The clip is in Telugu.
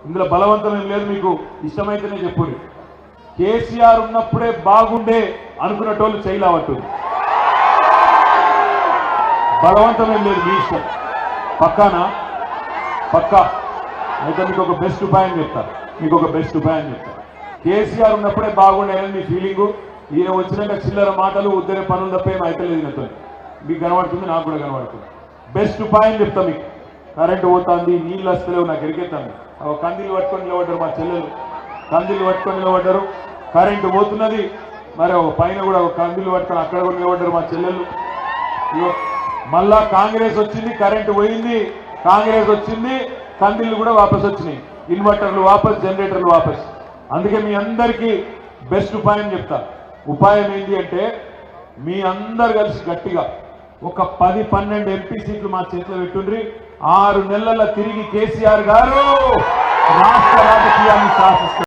ఇందులో బలవంతం ఏం లేదు, మీకు ఇష్టమైతేనే చెప్పుండి. కేసీఆర్ ఉన్నప్పుడే బాగుండే అనుకున్నటోళ్ళు చేయలేవట్టు. బలవంతం ఏం లేదు, మీ ఇష్టం. పక్కానా? పక్కా. అయితే మీకు ఒక బెస్ట్ ఉపాయం చెప్తా, కేసీఆర్ ఉన్నప్పుడే బాగుండేదని మీ ఫీలింగు. ఈయన వచ్చినాక చిల్లర మాటలు ఉద్దరే పనులు తప్ప ఏం అయితలేదు ఈయనతో. మీకు కనబడుతుంది, నాకు కూడా కనబడుతుంది. బెస్ట్ ఉపాయం చెప్తా మీకు. కరెంటు పోతుంది, నీళ్ళు వస్తలేవు, నాకు ఎరికెత్తాను. కందిలు పట్టుకొని నిలబడ్డారు మా చెల్లెలు, కరెంటు పోతున్నది. మరి పైన కూడా కందిలు పట్టుకొని అక్కడ కూడా నిలబడ్డారు మా చెల్లెలు. మళ్ళా కాంగ్రెస్ వచ్చింది, కరెంటు పోయింది, కందిలు కూడా వాపస్ వచ్చినాయి, ఇన్వర్టర్లు వాపస్, జనరేటర్లు వాపస్. అందుకే మీ అందరికీ బెస్ట్ ఉపాయం చెప్తా. ఉపాయం ఏంటి అంటే, మీ అందరు కలిసి గట్టిగా ఒక 10-12 ఎంపీ సీట్లు మా చేతిలో పెట్టుండ్రి. 6 నెలల తిరిగి కేసీఆర్ గారు రాష్ట్ర రాజకీయాన్ని శాసిస్తారు.